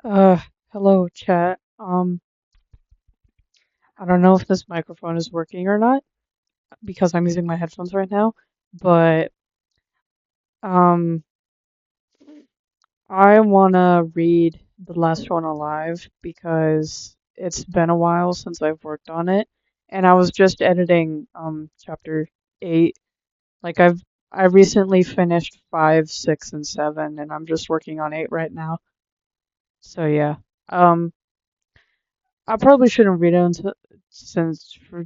Uh, Hello, chat. I don't know if this microphone is working or not because I'm using my headphones right now, but um, I wanna read The Last One Alive because it's been a while since I've worked on it, and I was just editing chapter 8. Like I recently finished 5, 6, and 7, and I'm just working on 8 right now. So yeah. Um, I probably shouldn't read it until since for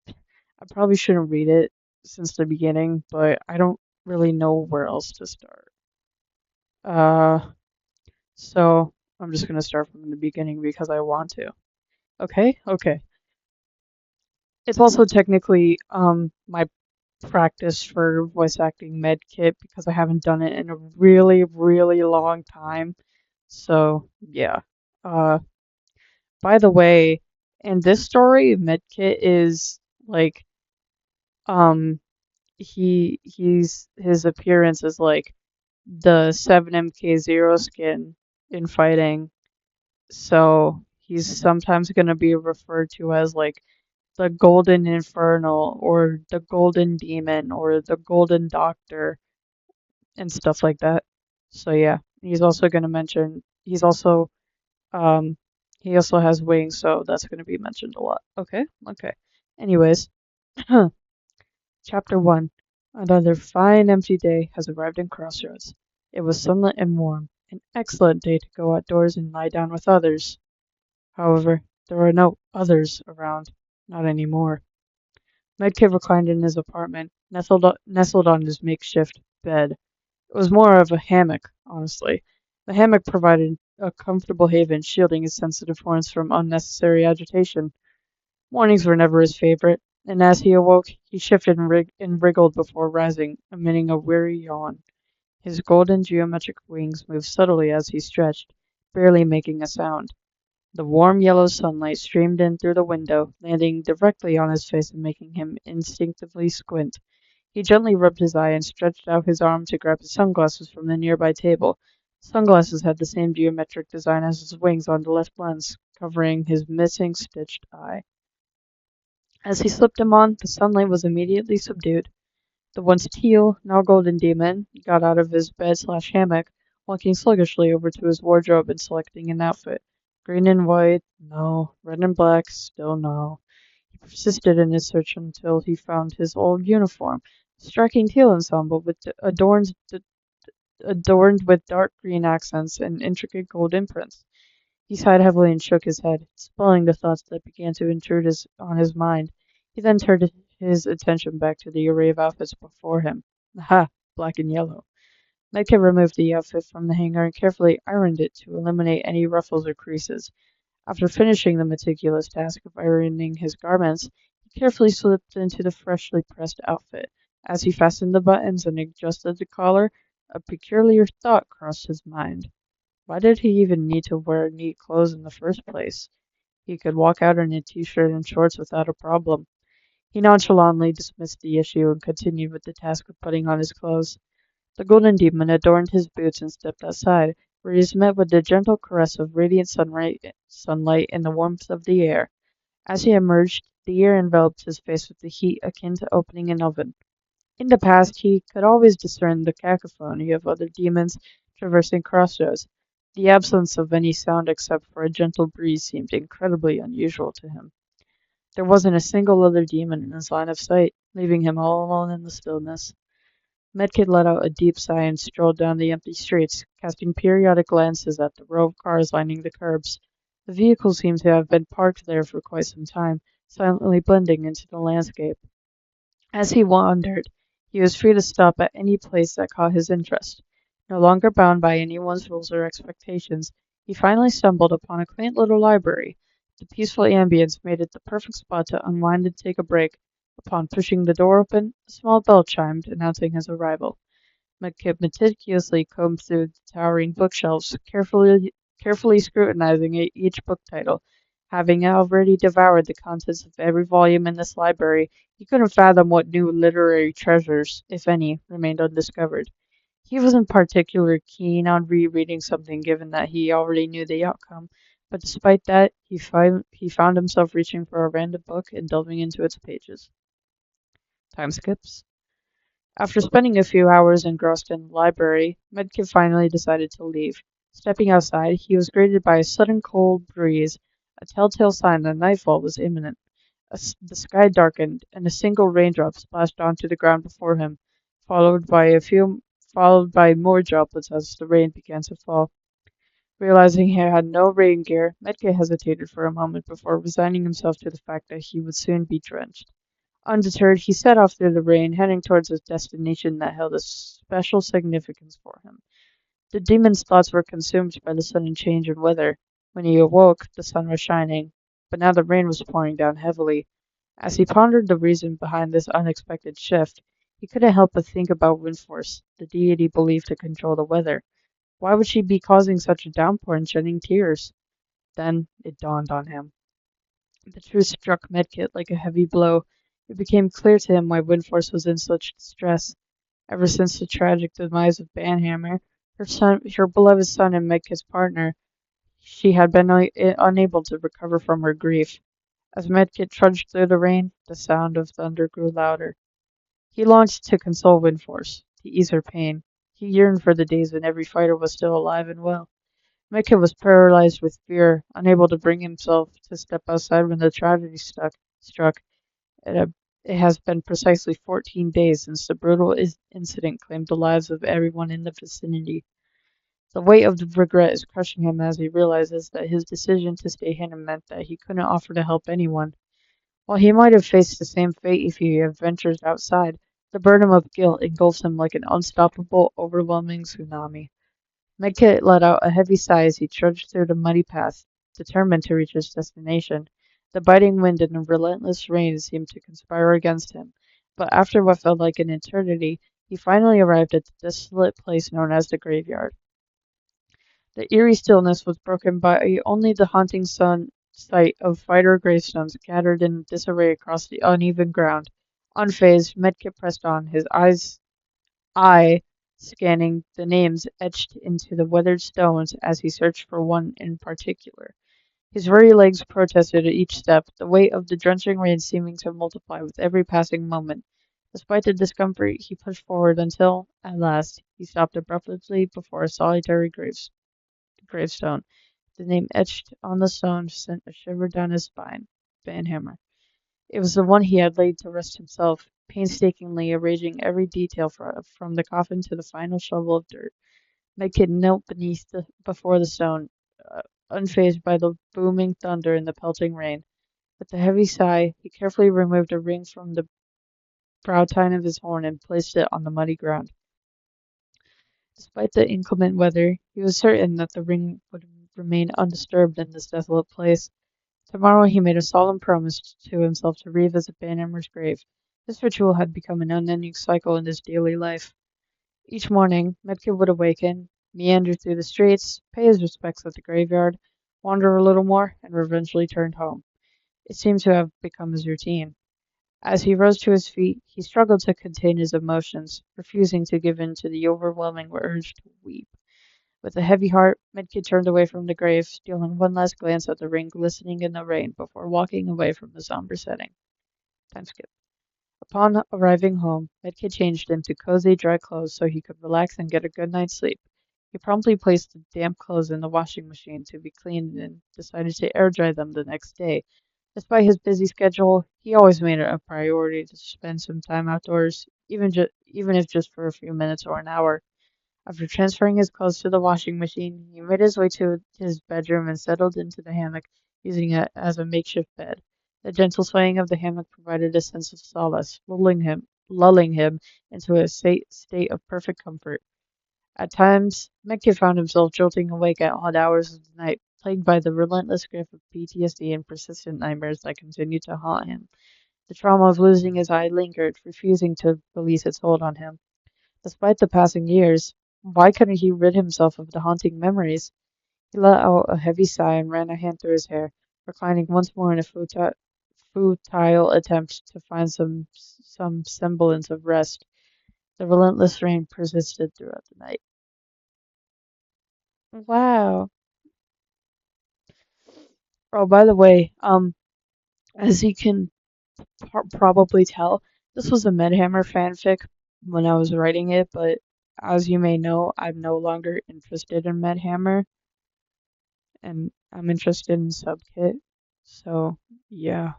I probably shouldn't read it since the beginning, but I don't really know where else to start. Uh, so I'm just gonna start from the beginning because I want to. Okay? Okay. It's also technically my practice for voice acting med kit because I haven't done it in a really, really long time. So yeah. Uh, by the way, in this story, Medkit is like um his appearance is like the 7MK0 skin in fighting. So he's sometimes going to be referred to as like the Golden Infernal or the Golden Demon or the Golden Doctor and stuff like that. So yeah, he's also going to mention um he also has wings, so that's going to be mentioned a lot. Okay? Okay. Anyways, Chapter 1. Another fine empty day has arrived in Crossroads. It was sunlit and warm, an excellent day to go outdoors and lie down with others. However, there were no others around, not anymore. Medkit reclined in his apartment, nestled on his makeshift bed. It was more of a hammock, honestly. The hammock provided a comfortable haven, shielding his sensitive horns from unnecessary agitation. Mornings were never his favorite, and as he awoke, he shifted and wriggled before rising, emitting a weary yawn. His golden geometric wings moved subtly as he stretched, barely making a sound. The warm yellow sunlight streamed in through the window, landing directly on his face and making him instinctively squint. He gently rubbed his eye and stretched out his arm to grab his sunglasses from the nearby table. Sunglasses had the same geometric design as his wings on the left lens, covering his missing stitched eye. As he slipped them on, the sunlight was immediately subdued. The once teal, now golden demon got out of his bed/hammock, walking sluggishly over to his wardrobe and selecting an outfit. Green and white, no. Red and black, still no. He persisted in his search until he found his old uniform, a striking teal ensemble adorned with dark green accents and intricate gold imprints. He sighed heavily and shook his head, expelling the thoughts that began to intrude on his mind. He then turned his attention back to the array of outfits before him. Aha! Black and yellow. Medkit removed the outfit from the hanger and carefully ironed it to eliminate any ruffles or creases. After finishing the meticulous task of ironing his garments, he carefully slipped into the freshly pressed outfit. As he fastened the buttons and adjusted the collar, a peculiar thought crossed his mind. Why did he even need to wear neat clothes in the first place? He could walk out in a t-shirt and shorts without a problem. He nonchalantly dismissed the issue and continued with the task of putting on his clothes. The golden demon adorned his boots and stepped outside, where he was met with the gentle caress of radiant sunlight and the warmth of the air. As he emerged, the air enveloped his face with a heat akin to opening an oven. In the past, he could always discern the cacophony of other demons traversing crossroads. The absence of any sound except for a gentle breeze seemed incredibly unusual to him. There wasn't a single other demon in his line of sight, leaving him all alone in the stillness. Medkit let out a deep sigh and strolled down the empty streets, casting periodic glances at the row of cars lining the curbs. The vehicles seemed to have been parked there for quite some time, silently blending into the landscape. As he wandered, he was free to stop at any place that caught his interest. No longer bound by anyone's rules or expectations, he finally stumbled upon a quaint little library. The peaceful ambience made it the perfect spot to unwind and take a break. Upon pushing the door open, a small bell chimed, announcing his arrival. McKib meticulously combed through the towering bookshelves, carefully scrutinizing each book title. Having already devoured the contents of every volume in this library, he couldn't fathom what new literary treasures, if any, remained undiscovered. He wasn't particularly keen on rereading something given that he already knew the outcome, but despite that, he found himself reaching for a random book and delving into its pages. Time skips. After spending a few hours engrossed in the library, Medkit finally decided to leave. Stepping outside, he was greeted by a sudden cold breeze, a telltale sign that nightfall was imminent. The sky darkened, and a single raindrop splashed onto the ground before him, followed by a few followed by more droplets as the rain began to fall. Realizing he had no rain gear, Medkit hesitated for a moment before resigning himself to the fact that he would soon be drenched. Undeterred, he set off through the rain, heading towards a destination that held a special significance for him. The demon's thoughts were consumed by the sudden change in weather. When he awoke, the sun was shining, but now the rain was pouring down heavily. As he pondered the reason behind this unexpected shift, he couldn't help but think about Windforce, the deity believed to control the weather. Why would she be causing such a downpour and shedding tears? Then it dawned on him. The truth struck Medkit like a heavy blow. It became clear to him why Windforce was in such distress. Ever since the tragic demise of Banhammer, her beloved son and Medkit's partner, she had been unable to recover from her grief. As Medkit trudged through the rain, the sound of thunder grew louder. He longed to console Windforce, to ease her pain. He yearned for the days when every fighter was still alive and well. Medkit was paralyzed with fear, unable to bring himself to step outside when the tragedy struck. It has been precisely 14 days since the brutal incident claimed the lives of everyone in the vicinity. The weight of the regret is crushing him as he realizes that his decision to stay hidden meant that he couldn't offer to help anyone. While he might have faced the same fate if he had ventured outside, the burden of guilt engulfs him like an unstoppable, overwhelming tsunami. Medkit let out a heavy sigh as he trudged through the muddy path, determined to reach his destination. The biting wind and the relentless rain seemed to conspire against him, but after what felt like an eternity, he finally arrived at the desolate place known as the graveyard. The eerie stillness was broken by only the haunting sight of fighter gravestones scattered in disarray across the uneven ground. Unfazed, Medkit pressed on, his eye scanning the names etched into the weathered stones as he searched for one in particular. His weary legs protested at each step, the weight of the drenching rain seeming to multiply with every passing moment. Despite the discomfort, he pushed forward until, at last, he stopped abruptly before a solitary gravestone. The name etched on the stone sent a shiver down his spine. Banhammer. It was the one he had laid to rest himself, painstakingly arranging every detail from the coffin to the final shovel of dirt. Medkit knelt before the stone, unfazed by the booming thunder and the pelting rain. With a heavy sigh, he carefully removed a ring from the brow tine of his horn and placed it on the muddy ground. Despite the inclement weather, he was certain that the ring would remain undisturbed in this desolate place. Tomorrow he made a solemn promise to himself to revisit Banhammer's grave. This ritual had become an unending cycle in his daily life. Each morning, Medkit would awaken, meander through the streets, pay his respects at the graveyard, wander a little more, and eventually turn home. It seemed to have become his routine. As he rose to his feet, he struggled to contain his emotions, refusing to give in to the overwhelming urge to weep. With a heavy heart, Medkit turned away from the grave, stealing one last glance at the ring glistening in the rain before walking away from the somber setting. Time skip. Upon arriving home, Medkit changed into cozy, dry clothes so he could relax and get a good night's sleep. He promptly placed the damp clothes in the washing machine to be cleaned and decided to air dry them the next day. Despite his busy schedule, he always made it a priority to spend some time outdoors, even if just for a few minutes or an hour. After transferring his clothes to the washing machine, he made his way to his bedroom and settled into the hammock, using it as a makeshift bed. The gentle swaying of the hammock provided a sense of solace, lulling him into a state of perfect comfort. At times, Medkit found himself jolting awake at odd hours of the night, plagued by the relentless grip of PTSD and persistent nightmares that continued to haunt him. The trauma of losing his eye lingered, refusing to release its hold on him. Despite the passing years, why couldn't he rid himself of the haunting memories? He let out a heavy sigh and ran a hand through his hair, reclining once more in a futile attempt to find some semblance of rest. The relentless rain persisted throughout the night. Wow. Oh, by the way, as you can probably tell, this was a Medhammer fanfic when I was writing it, but as you may know, I'm no longer interested in Medhammer, and I'm interested in Subkit. So, yeah.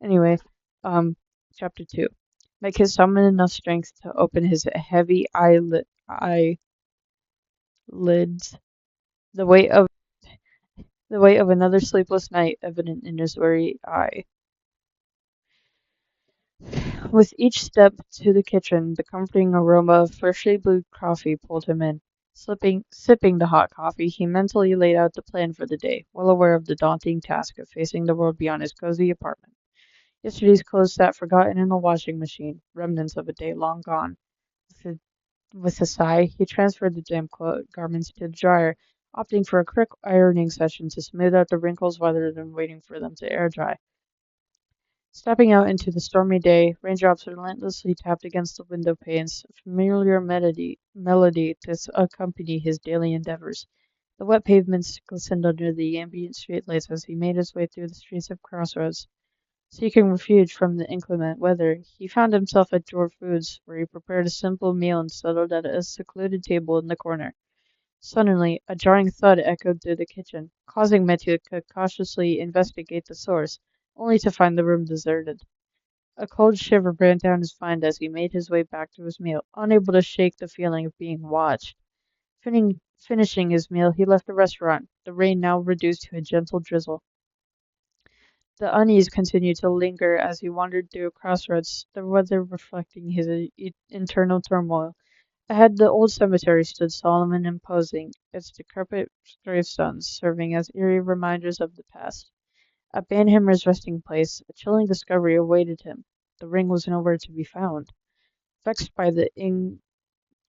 Anyway, um, chapter 2. Make his summon enough strength to open his heavy eyelids. The weight of another sleepless night evident in his weary eye. With each step to the kitchen, the comforting aroma of freshly brewed coffee pulled him in. Sipping the hot coffee, he mentally laid out the plan for the day, well aware of the daunting task of facing the world beyond his cozy apartment. Yesterday's clothes sat forgotten in the washing machine, remnants of a day long gone. With a sigh, he transferred the damp garments to the dryer, opting for a quick ironing session to smooth out the wrinkles rather than waiting for them to air dry. Stepping out into the stormy day, raindrops relentlessly tapped against the window panes, a familiar melody to accompany his daily endeavors. The wet pavements glistened under the ambient streetlights as he made his way through the streets of Crossroads. Seeking refuge from the inclement weather, he found himself at Jor Foods, where he prepared a simple meal and settled at a secluded table in the corner. Suddenly, a jarring thud echoed through the kitchen, causing Mathieu to cautiously investigate the source, only to find the room deserted. A cold shiver ran down his spine as he made his way back to his meal, unable to shake the feeling of being watched. Finishing his meal, he left the restaurant, the rain now reduced to a gentle drizzle. The unease continued to linger as he wandered through Crossroads, the weather reflecting his internal turmoil. Ahead, the old cemetery stood solemn and imposing, its decrepit gravestones serving as eerie reminders of the past. At Banhammer's resting place, a chilling discovery awaited him. The ring was nowhere to be found. Vexed by the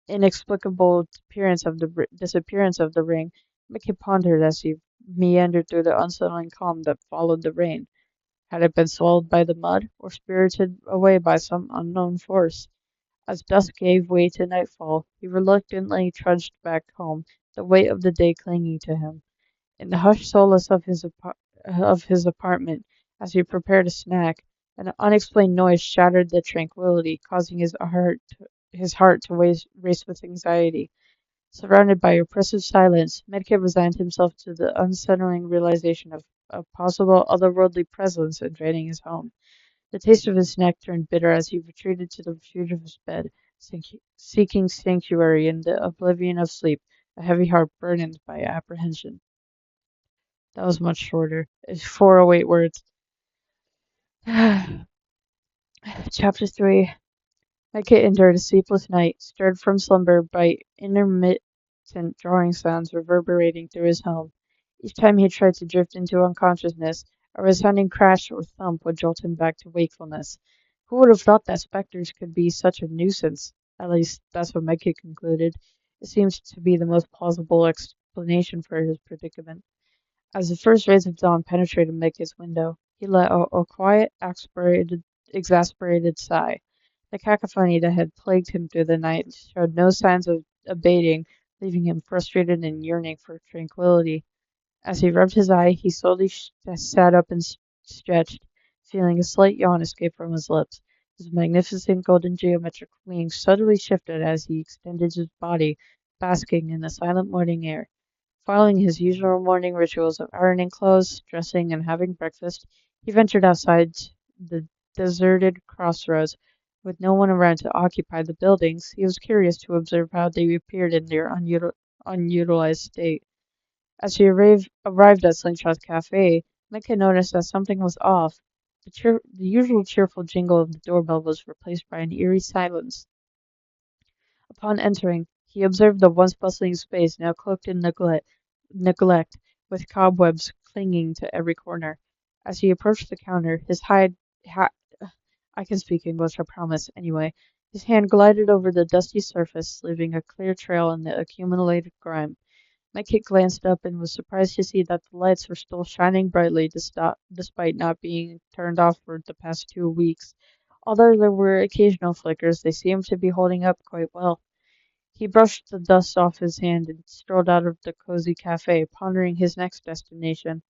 inexplicable disappearance of the ring, Mickey pondered as he meandered through the unsettling calm that followed the rain. Had it been swallowed by the mud, or spirited away by some unknown force? As dusk gave way to nightfall, he reluctantly trudged back home, the weight of the day clinging to him. In the hushed solace of his apartment, as he prepared a snack, an unexplained noise shattered the tranquility, causing his heart to race with anxiety. Surrounded by oppressive silence, Medkit resigned himself to the unsettling realization of a possible otherworldly presence invading his home. The taste of his snack turned bitter as he retreated to the refuge of his bed, seeking sanctuary in the oblivion of sleep, a heavy heart burdened by apprehension. That was much shorter. It's 408 words. Chapter 3. Micah endured a sleepless night, stirred from slumber by intermittent drawing sounds reverberating through his home. Each time he tried to drift into unconsciousness, a resounding crash or thump would jolt him back to wakefulness. Who would have thought that specters could be such a nuisance? At least, that's what Micah concluded. It seems to be the most plausible explanation for his predicament. As the first rays of dawn penetrated Micah's window, he let out a quiet, exasperated sigh. The cacophony that had plagued him through the night showed no signs of abating, leaving him frustrated and yearning for tranquility. As he rubbed his eye, he slowly sat up and stretched, feeling a slight yawn escape from his lips. His magnificent golden geometric wings suddenly shifted as he extended his body, basking in the silent morning air. Following his usual morning rituals of ironing clothes, dressing, and having breakfast, he ventured outside the deserted crossroads. With no one around to occupy the buildings, he was curious to observe how they appeared in their unutilized state. As he arrived at Slingshot's Cafe, Micah noticed that something was off. The usual cheerful jingle of the doorbell was replaced by an eerie silence. Upon entering, he observed the once bustling space now cloaked in neglect, with cobwebs clinging to every corner. As he approached the counter, I can speak English, I promise, anyway. His hand glided over the dusty surface, leaving a clear trail in the accumulated grime. Mike glanced up and was surprised to see that the lights were still shining brightly despite not being turned off for the past 2 weeks. Although there were occasional flickers, they seemed to be holding up quite well. He brushed the dust off his hand and strolled out of the cozy cafe, pondering his next destination.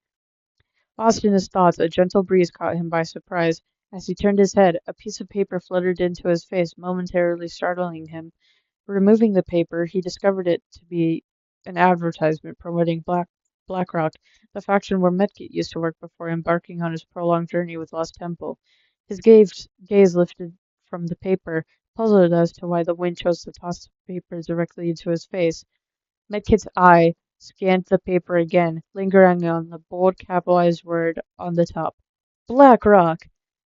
Lost in his thoughts, a gentle breeze caught him by surprise. As he turned his head, a piece of paper fluttered into his face, momentarily startling him. Removing the paper, he discovered it to be an advertisement promoting BlackRock, the faction where Medkit used to work before embarking on his prolonged journey with Lost Temple. His gaze lifted from the paper, puzzled as to why the wind chose to toss the paper directly into his face. Medkit's eye scanned the paper again, lingering on the bold capitalized word on the top. BlackRock!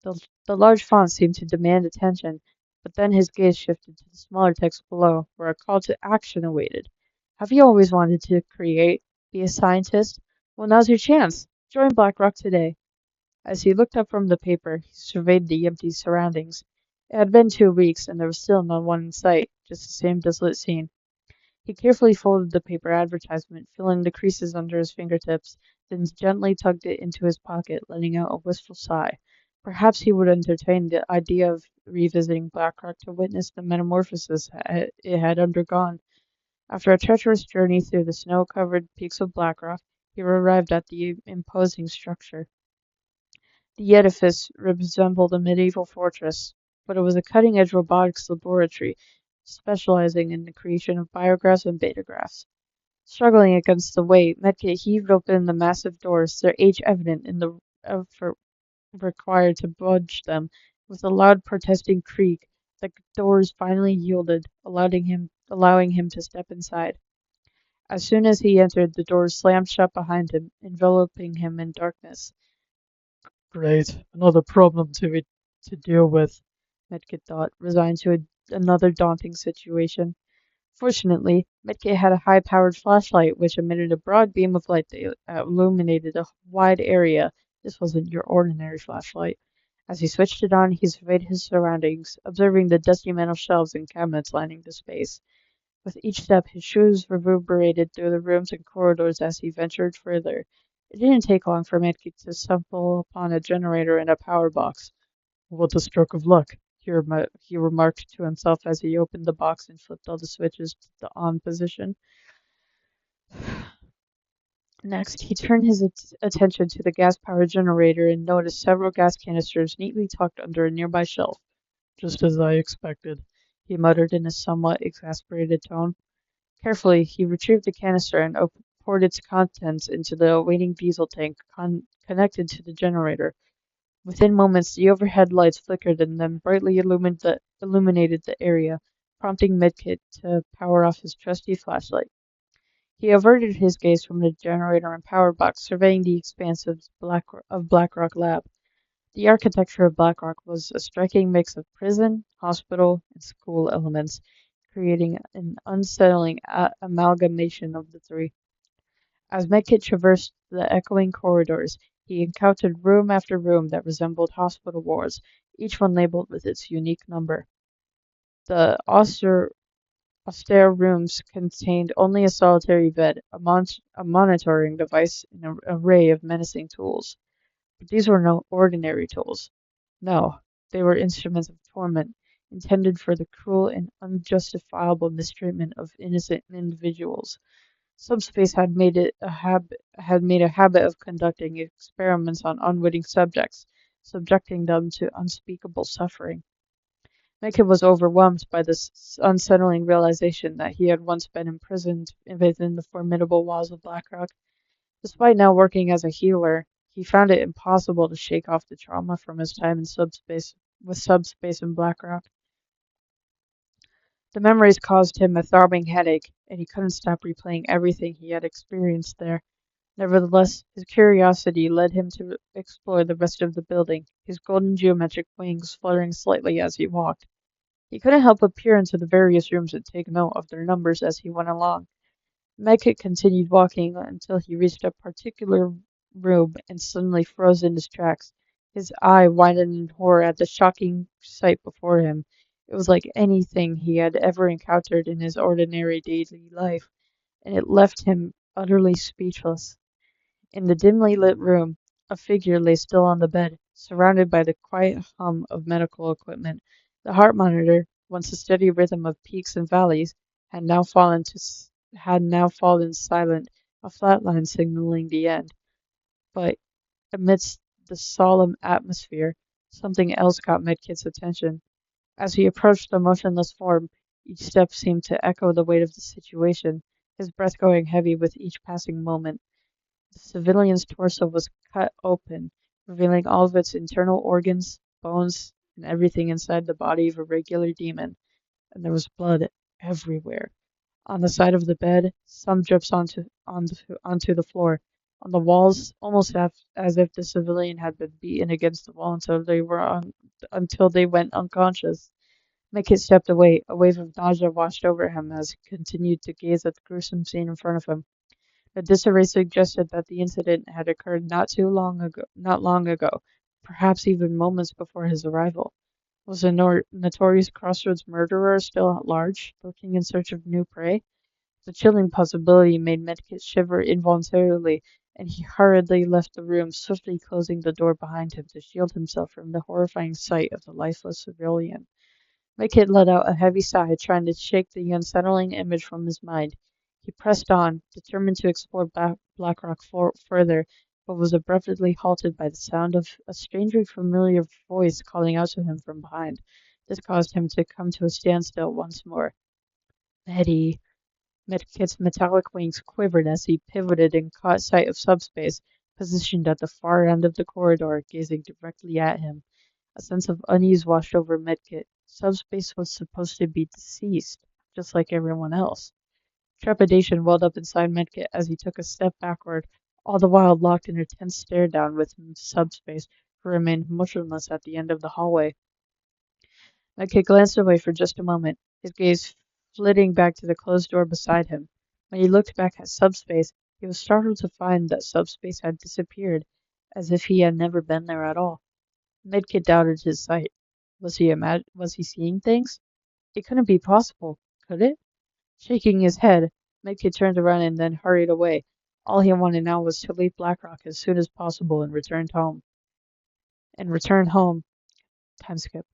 The large font seemed to demand attention, but then his gaze shifted to the smaller text below, where a call to action awaited. Have you always wanted to create? Be a scientist? Well, now's your chance. Join BlackRock today. As he looked up from the paper, he surveyed the empty surroundings. It had been 2 weeks, and there was still no one in sight, just the same desolate scene. He carefully folded the paper advertisement, feeling the creases under his fingertips, then gently tugged it into his pocket, letting out a wistful sigh. Perhaps he would entertain the idea of revisiting Blackrock to witness the metamorphosis it had undergone. After a treacherous journey through the snow-covered peaks of Blackrock, he arrived at the imposing structure. The edifice resembled a medieval fortress, but it was a cutting-edge robotics laboratory specializing in the creation of biographs and betagraphs. Struggling against the weight, Medkit heaved open the massive doors, their age evident in the effort required to budge them. With a loud protesting creak, the doors finally yielded, allowing him to step inside. As soon as he entered, the doors slammed shut behind him, enveloping him in darkness. Great, another problem to deal with, Medkit thought, resigned to another daunting situation. Fortunately, Medkit had a high-powered flashlight which emitted a broad beam of light that illuminated a wide area. This wasn't your ordinary flashlight. As he switched it on, he surveyed his surroundings, observing the dusty metal shelves and cabinets lining the space. With each step, his shoes reverberated through the rooms and corridors as he ventured further. It didn't take long for Medkit to stumble upon a generator and a power box. What a stroke of luck, he remarked to himself as he opened the box and flipped all the switches to the on position. Next, he turned his attention to the gas-powered generator and noticed several gas canisters neatly tucked under a nearby shelf. Just as I expected, he muttered in a somewhat exasperated tone. Carefully, he retrieved the canister and poured its contents into the awaiting diesel tank connected to the generator. Within moments, the overhead lights flickered and then brightly illuminated the area, prompting Medkit to power off his trusty flashlight. He averted his gaze from the generator and power box, surveying the expanse of Blackrock Lab. The architecture of Blackrock was a striking mix of prison, hospital, and school elements, creating an unsettling amalgamation of the three. As Medkit traversed the echoing corridors, he encountered room after room that resembled hospital wards, each one labeled with its unique number. The austere rooms contained only a solitary bed, a monitoring device, and an array of menacing tools. But these were no ordinary tools. No, they were instruments of torment, intended for the cruel and unjustifiable mistreatment of innocent individuals. Subspace had made a habit of conducting experiments on unwitting subjects, subjecting them to unspeakable suffering. Medkit was overwhelmed by this unsettling realization that he had once been imprisoned within the formidable walls of Blackrock. Despite now working as a healer, he found it impossible to shake off the trauma from his time in subspace and Blackrock. The memories caused him a throbbing headache, and he couldn't stop replaying everything he had experienced there. Nevertheless, his curiosity led him to explore the rest of the building, his golden geometric wings fluttering slightly as he walked. He couldn't help but peer into the various rooms and take note of their numbers as he went along. Medkit continued walking until he reached a particular room and suddenly froze in his tracks. His eye widened in horror at the shocking sight before him. It was like anything he had ever encountered in his ordinary daily life, and it left him utterly speechless. In the dimly lit room, A figure lay still on the bed, surrounded by the quiet hum of medical equipment. The heart monitor, once a steady rhythm of peaks and valleys, had now fallen silent, a flat line signaling the end. But amidst the solemn atmosphere, something else caught Medkit's attention. As he approached the motionless form, each step seemed to echo the weight of the situation, his breath going heavy with each passing moment. The civilian's torso was cut open, revealing all of its internal organs, bones, and everything inside the body of a regular demon, and there was blood everywhere. On the side of the bed, some drips onto the floor. On the walls, almost as if the civilian had been beaten against the wall until they went unconscious. Mickey stepped away. A wave of nausea washed over him as he continued to gaze at the gruesome scene in front of him. The disarray suggested that the incident had occurred not long ago, perhaps even moments before his arrival. Was the notorious Crossroads murderer still at large, looking in search of new prey? The chilling possibility made Medkit shiver involuntarily, and he hurriedly left the room, swiftly closing the door behind him to shield himself from the horrifying sight of the lifeless civilian. Medkit let out a heavy sigh, trying to shake the unsettling image from his mind. He pressed on, determined to explore Blackrock further, but was abruptly halted by the sound of a strangely familiar voice calling out to him from behind. This caused him to come to a standstill once more. Betty. Medkit's metallic wings quivered as he pivoted and caught sight of Subspace, positioned at the far end of the corridor, gazing directly at him. A sense of unease washed over Medkit. Subspace was supposed to be deceased, just like everyone else. Trepidation welled up inside Medkit as he took a step backward, all the while locked in a tense stare down with Subspace, who remained motionless at the end of the hallway. Medkit glanced away for just a moment, his gaze flitting back to the closed door beside him. When he looked back at Subspace, he was startled to find that Subspace had disappeared, as if he had never been there at all. Medkit doubted his sight. Was he seeing things? It couldn't be possible, could it? Shaking his head, Medkit turned around and then hurried away. All he wanted now was to leave Blackrock as soon as possible and return home. Time skip.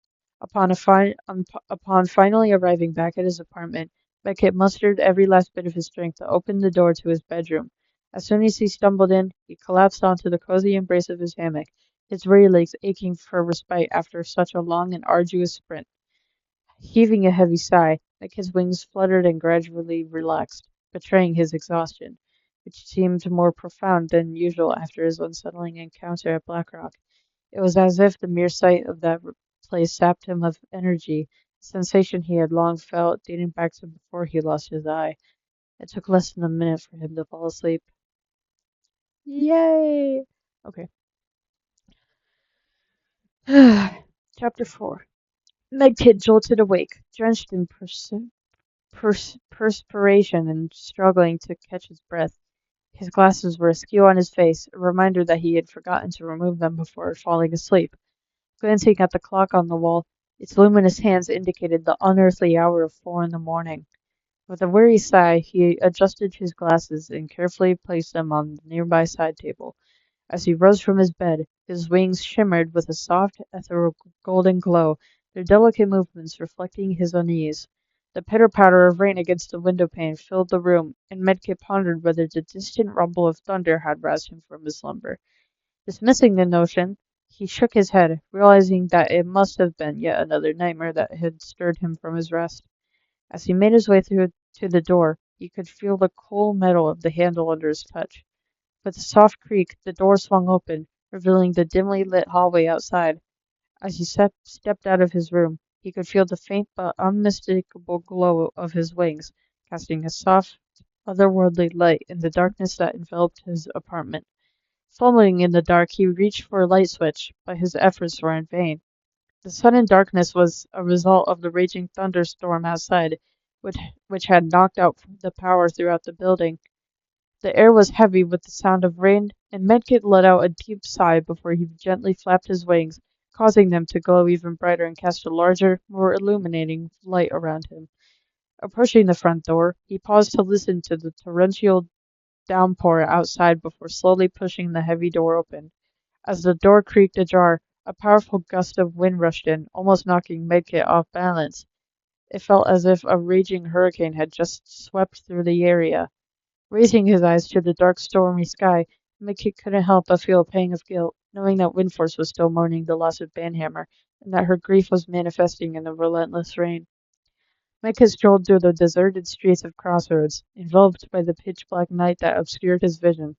Upon finally arriving back at his apartment, Beckett mustered every last bit of his strength to open the door to his bedroom. As soon as he stumbled in, he collapsed onto the cozy embrace of his hammock, his weary legs aching for respite after such a long and arduous sprint. Heaving a heavy sigh, Beckett's wings fluttered and gradually relaxed, betraying his exhaustion, which seemed more profound than usual after his unsettling encounter at Blackrock. It was as if the mere sight of that place sapped him of energy, a sensation he had long felt dating back to before he lost his eye. It took less than a minute for him to fall asleep. Yay! Okay. Chapter 4. Megkit jolted awake, drenched in perspiration and struggling to catch his breath. His glasses were askew on his face, a reminder that he had forgotten to remove them before falling asleep. Glancing at the clock on the wall, its luminous hands indicated the unearthly hour of 4 in the morning. With a weary sigh, he adjusted his glasses and carefully placed them on the nearby side table. As he rose from his bed, his wings shimmered with a soft, ethereal golden glow, their delicate movements reflecting his unease. The pitter-patter of rain against the window-pane filled the room, and Medkit pondered whether the distant rumble of thunder had roused him from his slumber. Dismissing the notion, he shook his head, realizing that it must have been yet another nightmare that had stirred him from his rest. As he made his way through to the door, he could feel the cool metal of the handle under his touch. With a soft creak, the door swung open, revealing the dimly lit hallway outside. As he stepped out of his room, he could feel the faint but unmistakable glow of his wings, casting a soft, otherworldly light in the darkness that enveloped his apartment. Fumbling in the dark, he reached for a light switch, but his efforts were in vain. The sudden darkness was a result of the raging thunderstorm outside, which had knocked out the power throughout the building. The air was heavy with the sound of rain, and Medkit let out a deep sigh before he gently flapped his wings, causing them to glow even brighter and cast a larger, more illuminating light around him. Approaching the front door, he paused to listen to the torrential downpour outside before slowly pushing the heavy door open. As the door creaked ajar, a powerful gust of wind rushed in, almost knocking Medkit off balance. It felt as if a raging hurricane had just swept through the area. Raising his eyes to the dark, stormy sky, Medkit couldn't help but feel a pang of guilt, knowing that Windforce was still mourning the loss of Banhammer, and that her grief was manifesting in the relentless rain. Medkit strolled through the deserted streets of Crossroads, enveloped by the pitch-black night that obscured his vision.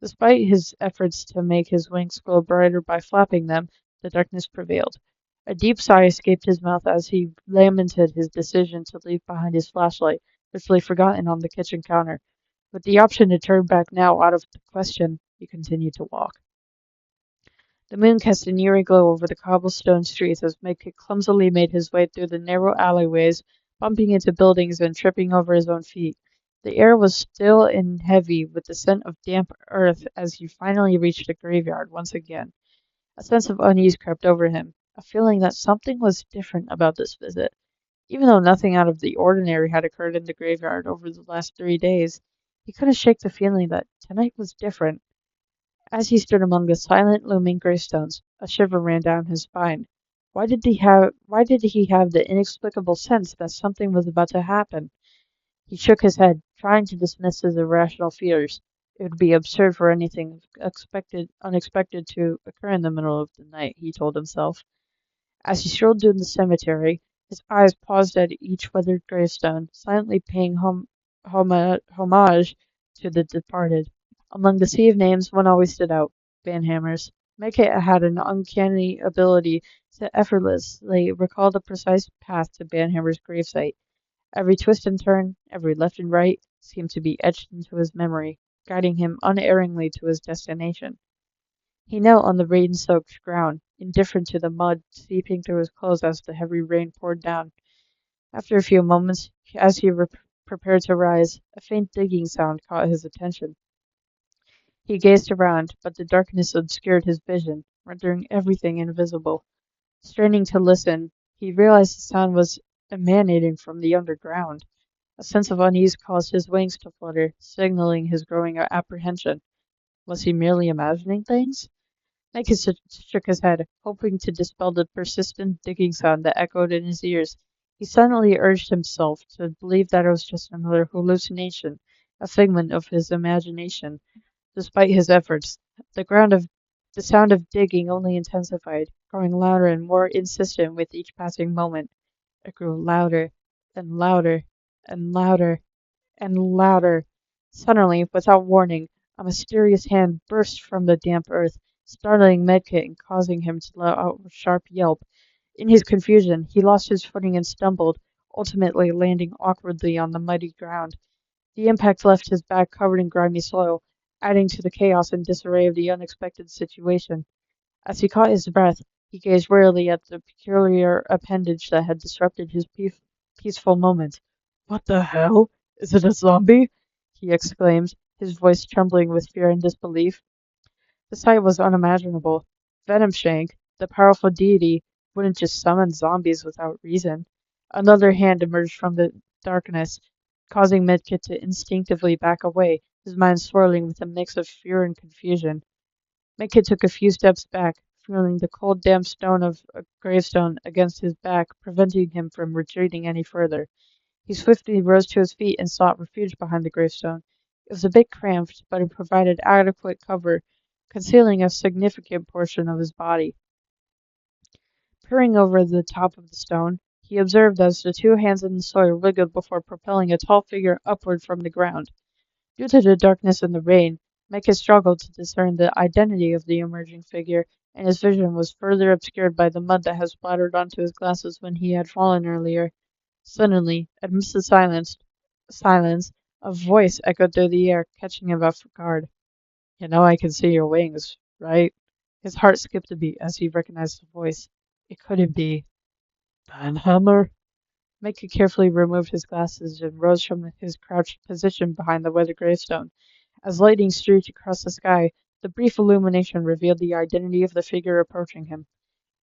Despite his efforts to make his wings glow brighter by flapping them, the darkness prevailed. A deep sigh escaped his mouth as he lamented his decision to leave behind his flashlight, which lay forgotten on the kitchen counter. With the option to turn back now out of the question, he continued to walk. The moon cast an eerie glow over the cobblestone streets as Mike clumsily made his way through the narrow alleyways, bumping into buildings and tripping over his own feet. The air was still and heavy with the scent of damp earth as he finally reached the graveyard once again. A sense of unease crept over him, a feeling that something was different about this visit. Even though nothing out of the ordinary had occurred in the graveyard over the last 3 days, he couldn't shake the feeling that tonight was different. As he stood among the silent, looming gravestones, a shiver ran down his spine. Why did he have the inexplicable sense that something was about to happen? He shook his head, trying to dismiss his irrational fears. It would be absurd for anything unexpected to occur in the middle of the night, he told himself. As he strolled through the cemetery, his eyes paused at each weathered gravestone, silently paying homage to the departed. Among the sea of names, one always stood out: Banhammer's. Mecca had an uncanny ability to effortlessly recall the precise path to Banhammer's gravesite. Every twist and turn, every left and right, seemed to be etched into his memory, guiding him unerringly to his destination. He knelt on the rain-soaked ground, indifferent to the mud seeping through his clothes as the heavy rain poured down. After a few moments, as he prepared to rise, a faint digging sound caught his attention. He gazed around, but the darkness obscured his vision, rendering everything invisible. Straining to listen, he realized the sound was emanating from the underground. A sense of unease caused his wings to flutter, signaling his growing apprehension. Was he merely imagining things? Nick shook his head, hoping to dispel the persistent digging sound that echoed in his ears. He suddenly urged himself to believe that it was just another hallucination, a figment of his imagination. Despite his efforts, the sound of digging only intensified, growing louder and more insistent with each passing moment. It grew louder and louder and louder and louder. Suddenly, without warning, a mysterious hand burst from the damp earth, startling Medkit and causing him to let out a sharp yelp. In his confusion, he lost his footing and stumbled, ultimately landing awkwardly on the muddy ground. The impact left his back covered in grimy soil, adding to the chaos and disarray of the unexpected situation. As he caught his breath, he gazed warily at the peculiar appendage that had disrupted his peaceful moment. What the hell? Is it a zombie? He exclaimed, his voice trembling with fear and disbelief. The sight was unimaginable. Venomshank, the powerful deity, wouldn't just summon zombies without reason. Another hand emerged from the darkness, causing Medkit to instinctively back away, his mind swirling with a mix of fear and confusion. Medkit took a few steps back, feeling the cold, damp stone of a gravestone against his back, preventing him from retreating any further. He swiftly rose to his feet and sought refuge behind the gravestone. It was a bit cramped, but it provided adequate cover, concealing a significant portion of his body. Peering over the top of the stone, he observed as the two hands in the soil wriggled before propelling a tall figure upward from the ground. Due to the darkness and the rain, Micah struggled to discern the identity of the emerging figure, and his vision was further obscured by the mud that had splattered onto his glasses when he had fallen earlier. Suddenly, amidst the silence, a voice echoed through the air, catching him off guard. You know I can see your wings, right? His heart skipped a beat as he recognized the voice. It couldn't be Banhammer. Micah carefully removed his glasses and rose from his crouched position behind the weathered gravestone. As lightning streaked across the sky, the brief illumination revealed the identity of the figure approaching him.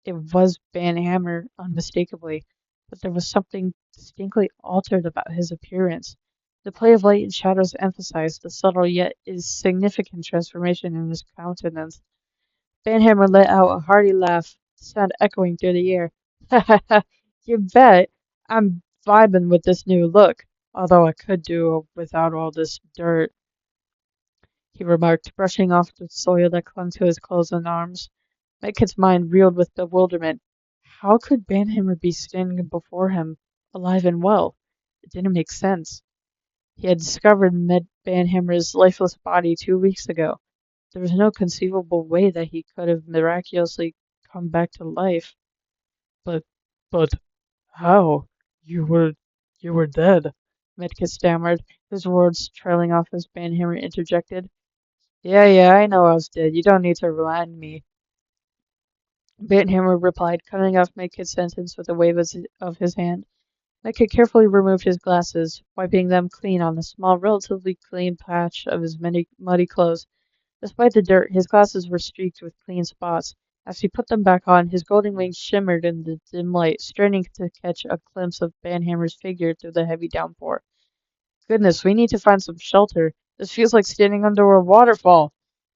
It was Banhammer, unmistakably, but there was something distinctly altered about his appearance. The play of light and shadows emphasized the subtle yet significant transformation in his countenance. Banhammer let out a hearty laugh, the sound echoing through the air. Ha ha ha! You bet! I'm vibing with this new look, although I could do without all this dirt, he remarked, brushing off the soil that clung to his clothes and arms. Medkit's mind reeled with bewilderment. How could Banhammer be standing before him, alive and well? It didn't make sense. He had discovered Banhammer's lifeless body 2 weeks ago. There was no conceivable way that he could have miraculously come back to life. But, but, how? You were dead, Medkit stammered, his words trailing off as Banhammer interjected. Yeah, I know I was dead. You don't need to remind me. Banhammer replied, cutting off Medkit's sentence with a wave of his hand. Medkit carefully removed his glasses, wiping them clean on the small, relatively clean patch of his muddy clothes. Despite the dirt, his glasses were streaked with clean spots. As he put them back on, his golden wings shimmered in the dim light, straining to catch a glimpse of Banhammer's figure through the heavy downpour. Goodness, we need to find some shelter. This feels like standing under a waterfall,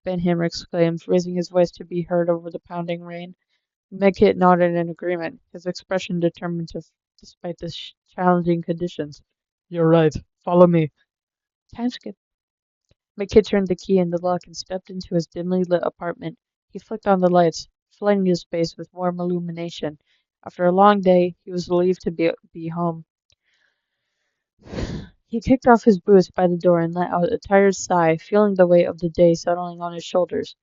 Banhammer exclaimed, raising his voice to be heard over the pounding rain. Medkit nodded in agreement, his expression determined despite the challenging conditions. You're right. Follow me. Time skip. Medkit turned the key in the lock and stepped into his dimly lit apartment. He flicked on the lights, flooding the space with warm illumination. After a long day, he was relieved to be home. He kicked off his boots by the door and let out a tired sigh, feeling the weight of the day settling on his shoulders.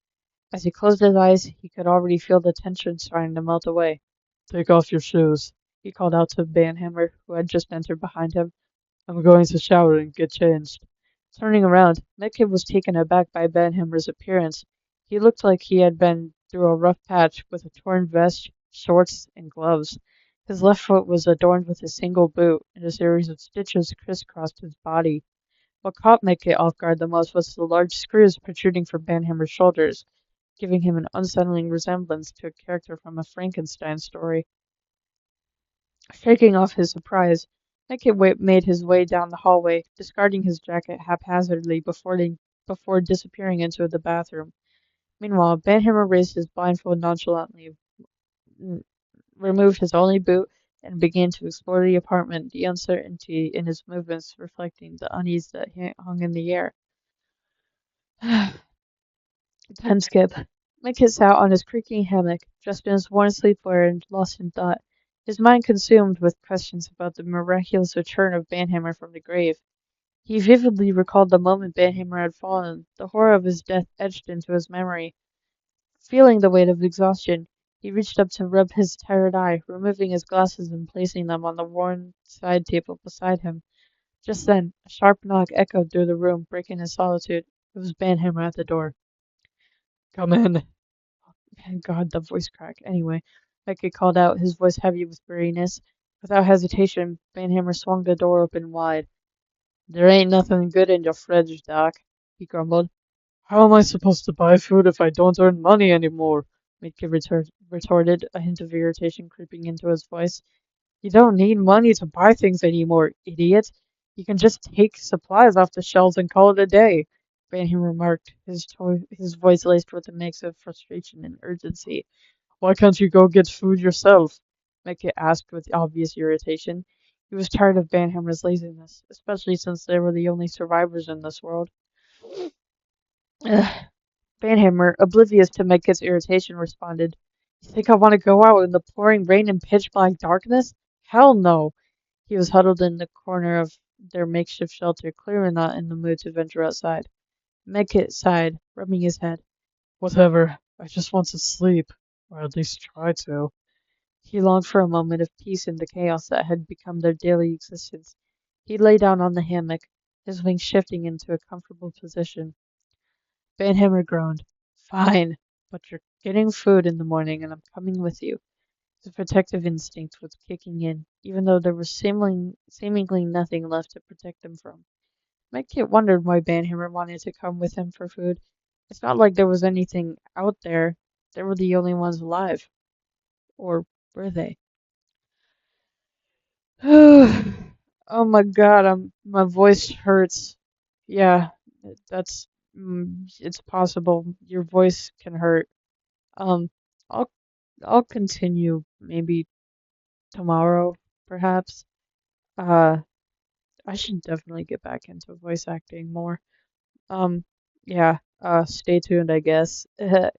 As he closed his eyes, he could already feel the tension starting to melt away. Take off your shoes, he called out to Banhammer, who had just entered behind him. I'm going to shower and get changed. Turning around, Medkit was taken aback by Banhammer's appearance. He looked like he had been through a rough patch, with a torn vest, shorts, and gloves. His left foot was adorned with a single boot, and a series of stitches crisscrossed his body. What caught Medkit off guard the most was the large screws protruding from Banhammer's shoulders, giving him an unsettling resemblance to a character from a Frankenstein story. Shaking off his surprise, Medkit made his way down the hallway, discarding his jacket haphazardly before disappearing into the bathroom. Meanwhile, Banhammer raised his blindfold nonchalantly, removed his only boot, and began to explore the apartment, the uncertainty in his movements reflecting the unease that hung in the air. Time skip. Medkit sat on his creaking hammock, dressed in his worn sleepwear and lost in thought, his mind consumed with questions about the miraculous return of Banhammer from the grave. He vividly recalled the moment Banhammer had fallen, the horror of his death etched into his memory. Feeling the weight of exhaustion, he reached up to rub his tired eye, removing his glasses and placing them on the worn side table beside him. Just then, a sharp knock echoed through the room, breaking his solitude. It was Banhammer at the door. Come in. Thank God, the voice crack. Anyway, Becky called out, his voice heavy with weariness. Without hesitation, Banhammer swung the door open wide. There ain't nothing good in your fridge, Doc, he grumbled. How am I supposed to buy food if I don't earn money anymore? Mitke retorted, a hint of irritation creeping into his voice. You don't need money to buy things anymore, idiot. You can just take supplies off the shelves and call it a day, Banhammer remarked, his voice laced with a mix of frustration and urgency. Why can't you go get food yourself? Mecca asked with obvious irritation. He was tired of Banhammer's laziness, especially since they were the only survivors in this world. Ugh. Banhammer, oblivious to Mecca's irritation, responded, You think I want to go out in the pouring rain and pitch black darkness? Hell no! He was huddled in the corner of their makeshift shelter, clearly not in the mood to venture outside. Mecca sighed, rubbing his head. Whatever, I just want to sleep, or at least try to. He longed for a moment of peace in the chaos that had become their daily existence. He lay down on the hammock, his wings shifting into a comfortable position. Banhammer groaned. Fine, but you're getting food in the morning and I'm coming with you. His protective instinct was kicking in, even though there was seemingly nothing left to protect them from. Medkit wondered why Banhammer wanted to come with him for food. It's not like there was anything out there. They were the only ones alive. Or were they? Oh my God, my voice hurts. Yeah, that's it's possible. Your voice can hurt. Um, I'll I'll continue maybe tomorrow, perhaps. Uh, I should definitely get back into voice acting more. Um, yeah, stay tuned, I guess. Yeah.